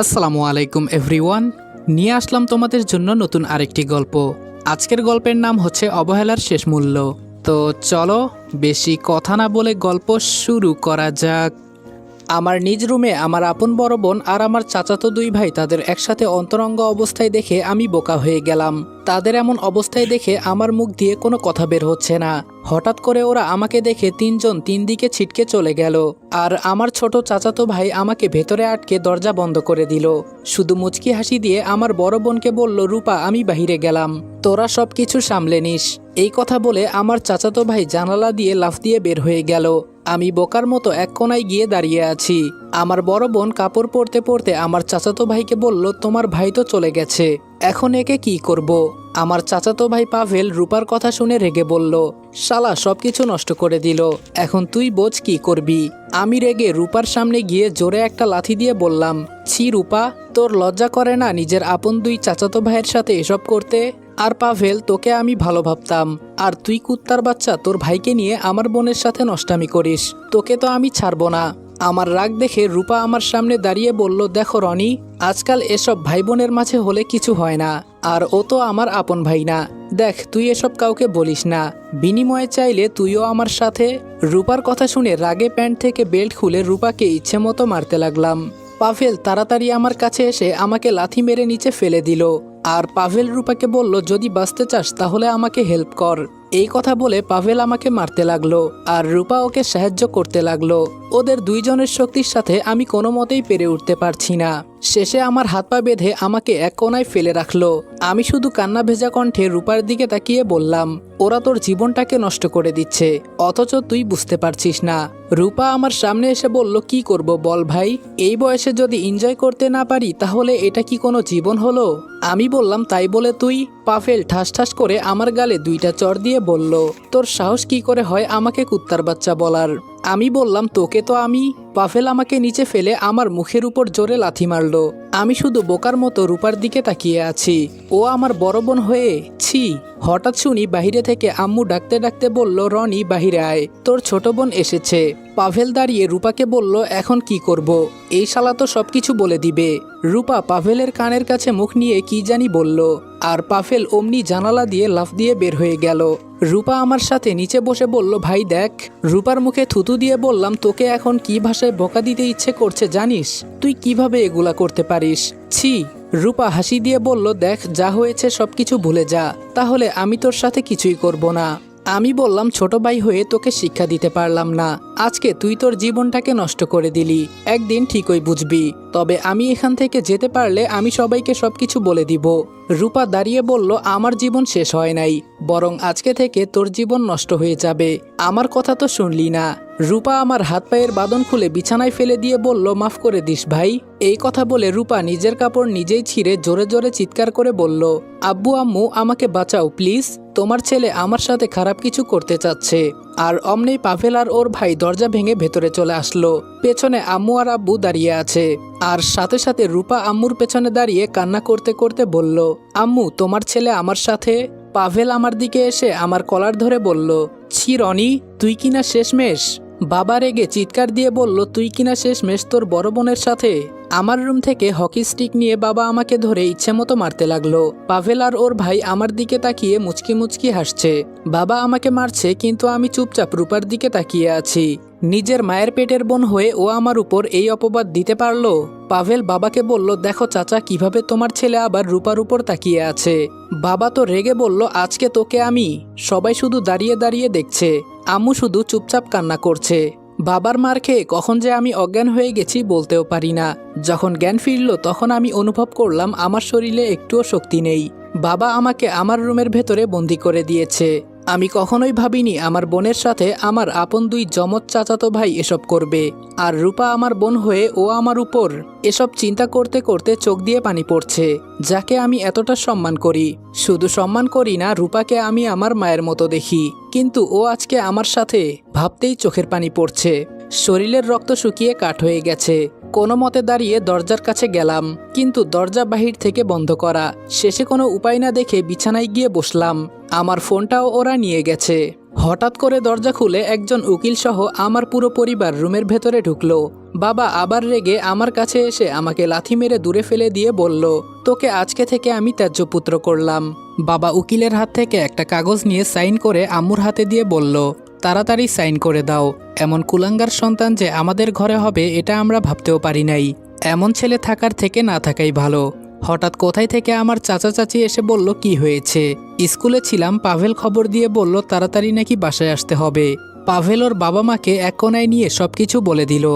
আসসালামু আলাইকুম এভরিওয়ান। নিয়ে আসলাম তোমাদের জন্য নতুন আরেকটি গল্প। আজকের গল্পের নাম হচ্ছে অবহেলার শেষ মূল্য। তো চলো বেশি কথা না বলে গল্প শুরু করা যাক। আমার নিজ রুমে আমার আপন বড় বোন আর আমার চাচাতো দুই ভাই তাদের একসাথে অন্তরঙ্গ অবস্থায় দেখে আমি বোকা হয়ে গেলাম। তাদের এমন অবস্থায় দেখে আমার মুখ দিয়ে কোনো কথা বের হচ্ছে না। হঠাৎ করে ওরা আমাকে দেখে তিনজন তিন দিকে ছিটকে চলে গেল। আর আমার ছোট চাচাতো ভাই আমাকে ভেতরে আটকে দরজা বন্ধ করে দিল। শুধু মুচকি হাসি দিয়ে আমার বড় বোনকে বলল, রূপা আমি বাহিরে গেলাম, তোরা সব কিছু সামলে নিস। এই কথা বলে আমার চাচাতো ভাই জানালা দিয়ে লাফ দিয়ে বের হয়ে গেল। আমি বোকার মতো এক কোনায় গিয়ে দাঁড়িয়ে আছি। আমার বড় বোন কাপড় পরতে পরতে আমার চাচাতো ভাইকে বলল, তোমার ভাই তো চলে গেছে, এখন একে কি করব? আমার চাচাতো ভাই পাভেল রূপার কথা শুনে রেগে বলল, শালা সবকিছু নষ্ট করে দিল, এখন তুই বোঝ কি করবি। আমি রেগে রূপার সামনে গিয়ে জোরে একটা লাথি দিয়ে বললাম, ছি রূপা, তোর লজ্জা করে না নিজের আপন দুই চাচাতো ভাইয়ের সাথে এসব করতে? আর পাভেল, তোকে আমি ভালো ভাবতাম, আর তুই কুত্তার বাচ্চা তোর ভাইকে নিয়ে আমার বোনের সাথে নষ্টামি করিস, তোকে তো আমি ছাড়বো না। আমার রাগ দেখে রূপা আমার সামনে দাঁড়িয়ে বলল, দেখো রনি, আজকাল এসব ভাই বোনের মাঝে হলে কিছু হয় না, আর ও তো আমার আপন ভাই না। দেখ, তুই এসব কাউকে বলিস না, বিনিময়ে চাইলে তুইও আমার সাথে। রূপার কথা শুনে রাগে প্যান্ট থেকে বেল্ট খুলে রূপাকে ইচ্ছে মতো মারতে লাগলাম। পাভেল তাড়াতাড়ি আমার কাছে এসে আমাকে লাথি মেরে নিচে ফেলে দিল। আর পাভেল রূপাকে বলল, যদি বাঁচতে চাস তাহলে আমাকে হেল্প কর। এই কথা বলে পাভেল আমাকে মারতে লাগলো আর রূপা ওকে সাহায্য করতে লাগলো। ওদের দুইজনের শক্তির সাথে আমি কোনো মতেই পেরে উঠতে পারছি না। শেষে আমার হাত পা বেঁধে আমাকে এক কোনায় ফেলে রাখলো। আমি শুধু কান্না ভেজা কণ্ঠে রূপার দিকে তাকিয়ে বললাম, ওরা তোর জীবনটাকে নষ্ট করে দিচ্ছে, অথচ তুই বুঝতে পারছিস না। রূপা আমার সামনে এসে বলল, কি করব বল ভাই, এই বয়সে যদি এনজয় করতে না পারি তাহলে এটা কি কোনো জীবন হলো? আমি বললাম, তাই বলে তুই? পাভেল ঠাস ঠাস করে আমার গালে দুইটা চড় দিয়ে বলল, তোর সাহস কি করে হয় আমাকে কুত্তার বাচ্চা বলার? আমি বললাম, তোকে তো আমি। পাভেল আমাকে নিচে ফেলে আমার মুখের উপর জোরে লাথি মারল। আমি শুধু বোকার মতো রূপার দিকে তাকিয়ে আছি। ও আমার বড় বোন হয়ে, ছি। হঠাৎ শুনি বাহিরে থেকে আম্মু ডাকতে ডাকতে বলল, রনি বাহিরে আয়, তোর ছোট বোন এসেছে। পাভেল দাঁড়িয়ে রূপাকে বলল, এখন কি করব? এই শালা তো সবকিছু বলে দিবে। রূপা পাভেলের কানের কাছে মুখ নিয়ে কি জানি বলল, আর পাভেল অমনি জানালা দিয়ে লাফ দিয়ে বের হয়ে গেল। রূপা আমার সাথে নিচে বসে বলল, ভাই দেখ। রূপার মুখে থুতু দিয়ে বললাম, তোকে এখন কি ভাষায় বকা দিতে ইচ্ছে করছে জানিস? তুই কিভাবে এগুলা করতে পারিস? ছি। রূপা হাসি দিয়ে বলল, দেখ, যা হয়েছে সবকিছু ভুলে যা, তাহলে আমি তোর সাথে কিছুই করব না। আমি বললাম, ছোট ভাই হয়ে তোকে শিক্ষা দিতে পারলাম না, আজকে তুই তোর জীবনটাকে নষ্ট করে দিলি, একদিন ঠিকই বুঝবি। তবে আমি এখান থেকে যেতে পারলে আমি সবাইকে সবকিছু বলে দিব। রূপা দাঁড়িয়ে বলল, আমার জীবন শেষ হয় নাই, বরং আজকে থেকে তোর জীবন নষ্ট হয়ে যাবে। আমার কথা তো শুনলি না। রূপা আমার হাত পায়ের বাঁধন খুলে বিছানায় ফেলে দিয়ে বলল, মাফ করে দিস ভাই। এই কথা বলে রূপা নিজের কাপড় নিজেই ছিঁড়ে জোরে জোরে চিৎকার করে বলল, আব্বু আম্মু আমাকে বাঁচাও প্লিজ, তোমার ছেলে আমার সাথে খারাপ কিছু করতে চাচ্ছে। আর অমনি পাভেল আর ওর ভাই দরজা ভেঙে ভেতরে চলে আসলো। পেছনে আম্মু আর আব্বু দাঁড়িয়ে আছে। আর সাথে সাথে রূপা আম্মুর পেছনে দাঁড়িয়ে কান্না করতে করতে বলল, আম্মু তোমার ছেলে আমার সাথে। পাভেল আমার দিকে এসে আমার কলার ধরে বলল, ছি রনি, তুই কিনা শেষমেশ? বাবা রেগে চিৎকার দিয়ে বলল, তুই কিনা শেষমেশ তোর বড় বোনের সাথে? আমার রুম থেকে হকি স্টিক নিয়ে বাবা আমাকে ধরে ইচ্ছে মতো মারতে লাগলো। পাভেল আর ওর ভাই আমার দিকে তাকিয়ে মুচকি মুচকি হাসছে। বাবা আমাকে মারছে কিন্তু আমি চুপচাপ রূপার দিকে তাকিয়ে আছি। নিজের মায়ের পেটের বোন হয়ে ও আমার উপর এই অপবাদ দিতে পারলো? পাভেল বাবাকে বলল, দেখো চাচা, কিভাবে তোমার ছেলে আবার রূপার উপর তাকিয়ে আছে। বাবা তো রেগে বলল, আজকে তোকে আমি। সবাই শুধু দাঁড়িয়ে দাঁড়িয়ে দেখছে। আম্মু শুধু চুপচাপ কান্না করছে। বাবার মার খেয়ে কখন যে আমি অজ্ঞান হয়ে গেছি বলতেও পারি না। যখন জ্ঞান ফিরল তখন আমি অনুভব করলাম আমার শরীরে একটুও শক্তি নেই। বাবা আমাকে আমার রুমের ভেতরে বন্দি করে দিয়েছে। আমি কখনোই ভাবিনি আমার বোনের সাথে আমার আপন দুই জমজ চাচাতো ভাই এসব করবে। আর রূপা আমার বোন হয়ে ও আমার উপর। এসব চিন্তা করতে করতে চোখ দিয়ে পানি পড়ছে। যাকে আমি এতটা সম্মান করি, শুধু সম্মান করি না, রূপাকে আমি আমার মায়ের মতো দেখি, কিন্তু ও আজকে আমার সাথে, ভাবতেই চোখের পানি পড়ছে। শরীরের রক্ত শুকিয়ে কাঠ হয়ে গেছে। কোনো মতে দাঁড়িয়ে দরজার কাছে গেলাম, কিন্তু দরজা বাহির থেকে বন্ধ করা। শেষে কোনো উপায় না দেখে বিছানায় গিয়ে বসলাম। আমার ফোনটাও ওরা নিয়ে গেছে। হঠাৎ করে দরজা খুলে একজন উকিল সহ আমার পুরো পরিবার রুমের ভেতরে ঢুকলো। বাবা আবার রেগে আমার কাছে এসে আমাকে লাথি মেরে দূরে ফেলে দিয়ে বলল, তোকে আজকে থেকে আমি ত্যায্যপুত্র করলাম। বাবা উকিলের হাত থেকে একটা কাগজ নিয়ে সাইন করে আম্মুর হাতে দিয়ে বলল, তাড়াতাড়ি সাইন করে দাও। এমন কুলাঙ্গার সন্তান যে আমাদের ঘরে হবে এটা আমরা ভাবতেও পারি নাই। এমন ছেলে থাকার থেকে না থাকাই ভালো। হঠাৎ কোথায় থেকে আমার চাচা চাচি এসে বলল, কি হয়েছে? স্কুলে ছিলাম, পাভেল খবর দিয়ে বলল তাড়াতাড়ি নাকি বাসায় আসতে হবে। পাভেল ওর বাবা মাকে এক কোনায় নিয়ে সবকিছু বলে দিল।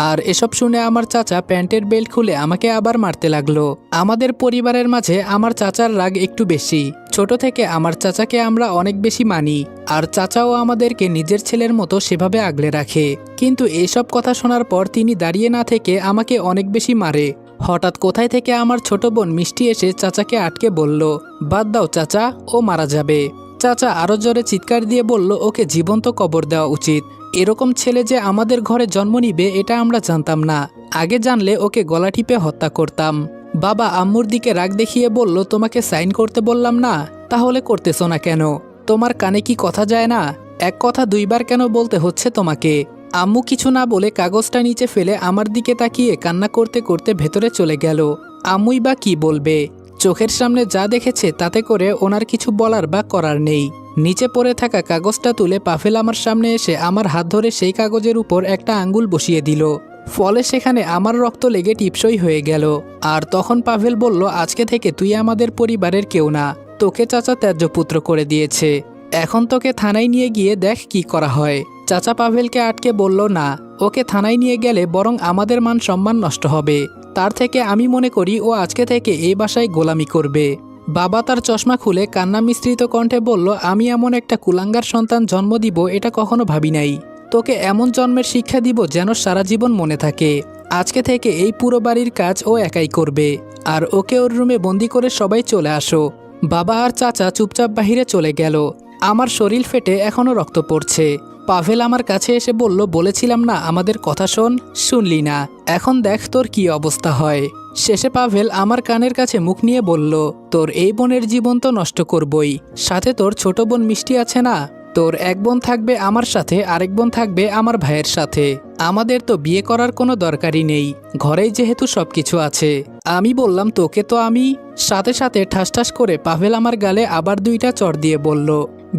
আর এসব শুনে আমার চাচা প্যান্টের বেল্ট খুলে আমাকে আবার মারতে লাগলো। আমাদের পরিবারের মাঝে আমার চাচার রাগ একটু বেশি। ছোট থেকে আমার চাচাকে আমরা অনেক বেশি মানি, আর চাচাও আমাদেরকে নিজের ছেলের মতো সেভাবে আগলে রাখে। কিন্তু এইসব কথা শোনার পর তিনি দাঁড়িয়ে না থেকে আমাকে অনেক বেশি মারে। হঠাৎ কোথায় থেকে আমার ছোট বোন মিষ্টি এসে চাচাকে আটকে বলল, বাদ দাও চাচা, ও মারা যাবে। চাচা আরো জোরে চিৎকার দিয়ে বলল, ওকে জীবন্ত কবর দেওয়া উচিত। এরকম ছেলে যে আমাদের ঘরে জন্ম নিবে এটা আমরা জানতাম না। আগে জানলে ওকে গলা টিপে হত্যা করতাম। বাবা আম্মুর দিকে রাগ দেখিয়ে বলল, তোমাকে সাইন করতে বললাম না, তাহলে করতেছো না কেন? তোমার কানে কি কথা যায় না? এক কথা দুইবার কেন বলতে হচ্ছে তোমাকে? আম্মু কিছু না বলে কাগজটা নিচে ফেলে আমার দিকে তাকিয়ে কান্না করতে করতে ভেতরে চলে গেল। আম্মুই বা কি বলবে? চোখের সামনে যা দেখেছে তাতে করে ওনার কিছু বলার বা করার নেই। নিচে পড়ে থাকা কাগজটা তুলে পাভেল আমার সামনে এসে আমার হাত ধরে সেই কাগজের উপর একটা আঙ্গুল বসিয়ে দিল। ফলে সেখানে আমার রক্ত লেগে টিপসই হয়ে গেল। আর তখন পাভেল বলল, আজকে থেকে তুই আমাদের পরিবারের কেউ না, তোকে চাচা ত্যায্যপুত্র করে দিয়েছে। এখন তোকে থানায় নিয়ে গিয়ে দেখ কি করা হয়। চাচা পাভেলকে আটকে বলল, না, ওকে থানায় নিয়ে গেলে বরং আমাদের মান সম্মান নষ্ট হবে। তার থেকে আমি মনে করি ও আজকে থেকে এই বাসায় গোলামি করবে। বাবা তার চশমা খুলে কান্না মিশ্রিত কণ্ঠে বলল, আমি এমন একটা কুলাঙ্গার সন্তান জন্ম দিব এটা কখনো ভাবি নাই। তোকে এমন জন্মের শিক্ষা দিব যেন সারা জীবন মনে থাকে। আজকে থেকে এই পুরো বাড়ির কাজ ও একাই করবে। আর ওকে ওর রুমে বন্দি করে সবাই চলে আসো। বাবা আর চাচা চুপচাপ বাহিরে চলে গেল। আমার শরীর ফেটে এখনো রক্ত পড়ছে। পাভেল আমার কাছে এসে বলল, বলেছিলাম না আমাদের কথা শোন, শুনলি না, এখন দেখ তোর কি অবস্থা হয়। শেষে পাভেল আমার কানের কাছে মুখ নিয়ে বলল, তোর এই বোনের জীবন তো নষ্ট করবই, সাথে তোর ছোট বোন মিষ্টি আছে না, তোর এক বোন থাকবে আমার সাথে, আরেক বোন থাকবে আমার ভাইয়ের সাথে। আমাদের তো বিয়ে করার কোনো দরকারই নেই, ঘরেই যেহেতু সবকিছু আছে। আমি বললাম, তোকে তো আমি। সাথে সাথে ঠাস ঠাস করে পাভেল আমার গালে আবার দুইটা চড় দিয়ে বলল,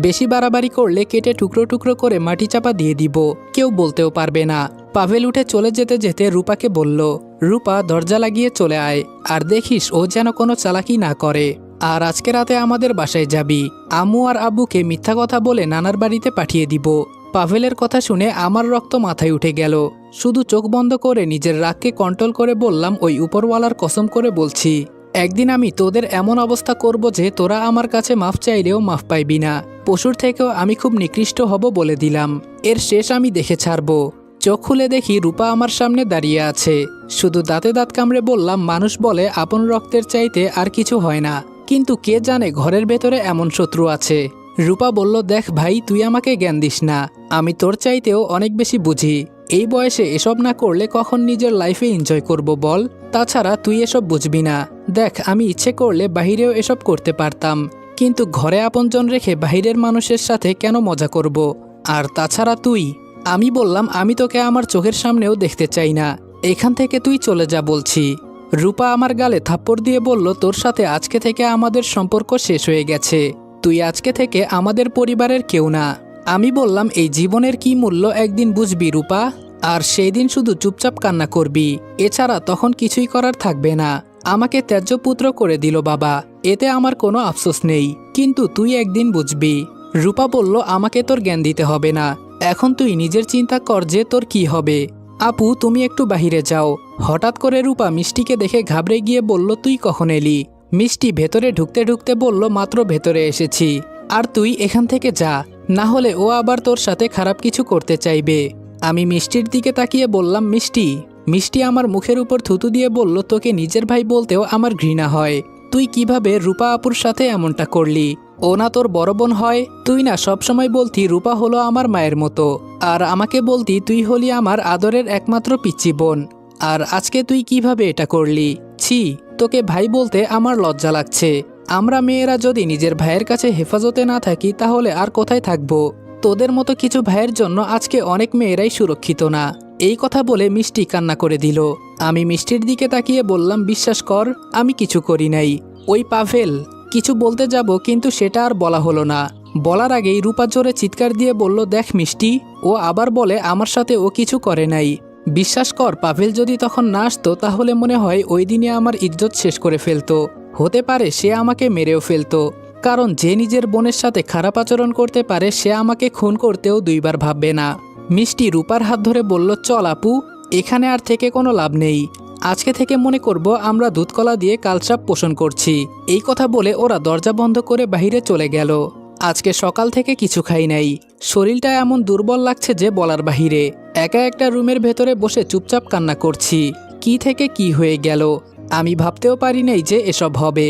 বেশি বাড়াবাড়ি করলে কেটে টুকরো টুকরো করে মাটি চাপা দিয়ে দিব, কেউ বলতেও পারবে না। পাভেল উঠে চলে যেতে যেতে রূপাকে বলল, রূপা দরজা লাগিয়ে চলে আয়, আর দেখিস ও যেন কোনো চালাকি না করে। আর আজকে রাতে আমাদের বাসায় যাবি। আম্মু আর আব্বুকে মিথ্যা কথা বলে নানার বাড়িতে পাঠিয়ে দিব। পাভেলের কথা শুনে আমার রক্ত মাথায় উঠে গেল। শুধু চোখ বন্ধ করে নিজের রাগকে কন্ট্রোল করে বললাম, ওই উপরওয়ালার কসম করে বলছি, একদিন আমি তোদের এমন অবস্থা করব যে তোরা আমার কাছে মাফ চাইলেও মাফ পাইবি না। পশুর থেকেও আমি খুব নিকৃষ্ট হব বলে দিলাম। এর শেষ আমি দেখে ছাড়ব। চোখ খুলে দেখি রূপা আমার সামনে দাঁড়িয়ে আছে। শুধু দাঁতে দাঁত কামড়ে বললাম, মানুষ বলে আপন রক্তের চাইতে আর কিছু হয় না, কিন্তু কে জানে ঘরের ভেতরে এমন শত্রু আছে। রূপা বলল, দেখ ভাই, তুই আমাকে জ্ঞান দিস না, আমি তোর চাইতেও অনেক বেশি বুঝি। এই বয়সে এসব না করলে কখন নিজের লাইফে এনজয় করব বল? তাছাড়া তুই এসব বুঝবি না। দেখ, আমি ইচ্ছে করলে বাহিরেও এসব করতে পারতাম, কিন্তু ঘরে আপনজন রেখে বাহিরের মানুষের সাথে কেন মজা করব? আর তাছাড়া তুই। আমি বললাম, আমি তোকে আমার চোখের সামনেও দেখতে চাই না, এখান থেকে তুই চলে যা বলছি। রূপা আমার গালে থাপ্পড় দিয়ে বলল, তোর সাথে আজকে থেকে আমাদের সম্পর্ক শেষ হয়ে গেছে, তুই আজকে থেকে আমাদের পরিবারের কেউ না। আমি বললাম, এই জীবনের কি মূল্য একদিন বুঝবি রূপা, আর সেই দিন শুধু চুপচাপ কান্না করবি, এছাড়া তখন কিছুই করার থাকবে না। আমাকে ত্যায্যপুত্র করে দিল বাবা, এতে আমার কোনো আফসোস নেই, কিন্তু তুই একদিন বুঝবি। রূপা বলল, আমাকে তোর জ্ঞান দিতে হবে না, এখন তুই নিজের চিন্তা কর যে তোর কি হবে। আপু, তুমি একটু বাহিরে যাও। হঠাৎ করে রূপা মিষ্টিকে দেখে ঘাবড়ে গিয়ে বলল, তুই কখন এলি? মিষ্টি ভেতরে ঢুকতে ঢুকতে বলল, মাত্র ভেতরে এসেছি। আর তুই এখান থেকে যা, না হলে ও আবার তোর সাথে খারাপ কিছু করতে চাইবে। আমি মিষ্টির দিকে তাকিয়ে বললাম, মিষ্টি। মিষ্টি আমার মুখের উপর থুতু দিয়ে বলল, তোকে নিজের ভাই বলতেও আমার ঘৃণা হয়। তুই কিভাবে রূপা আপুর সাথে এমনটা করলি? ও না তোর বড় বোন হয়? তুই না সবসময় বলতি রূপা হলো আমার মায়ের মতো, আর আমাকে বলতি তুই হলি আমার আদরের একমাত্র পিচ্চি বোন। আর আজকে তুই কিভাবে এটা করলি? ছি, তোকে ভাই বলতে আমার লজ্জা লাগছে। আমরা মেয়েরা যদি নিজের ভাইয়ের কাছে হেফাজতে না থাকি তাহলে আর কোথায় থাকবো? তোদের মতো কিছু ভাইয়ের জন্য আজকে অনেক মেয়েরাই সুরক্ষিত না। এই কথা বলে মিষ্টি কান্না করে দিল। আমি মিষ্টির দিকে তাকিয়ে বললাম, বিশ্বাস কর, আমি কিছু করি নাই। ওই পাভেল কিছু বলতে যাব, কিন্তু সেটা আর বলা হলো না। বলার আগেই রূপা জোরে চিৎকার দিয়ে বলল, দেখ মিষ্টি, ও আবার বলে আমার সাথে ও কিছু করে নাই। বিশ্বাস কর, পাভেল যদি তখন না আসতো তাহলে মনে হয় ওই দিনে আমার ইজ্জত শেষ করে ফেলতো। হতে পারে সে আমাকে মেরেও ফেলতো, কারণ যে নিজের বোনের সাথে খারাপ আচরণ করতে পারে সে আমাকে খুন করতেও দুইবার ভাববে না। মিষ্টি রূপার হাত ধরে বলল, চল আপু, এখানে আর থেকে কোনো লাভ নেই। আজকে থেকে মনে করব আমরা দুধকলা দিয়ে কালচাপ পোষণ করছি। এই কথা বলে ওরা দরজা বন্ধ করে বাইরে চলে গেল। আজকে সকাল থেকে কিছু খাই নাই। শরীরটা এমন দুর্বল লাগছে যে বলার বাহিরে। একা একটা রুমের ভেতরে বসে চুপচাপ কান্না করছি। কি থেকে কি হয়ে গেল আমি ভাবতেও পারি নাই যে এসব হবে।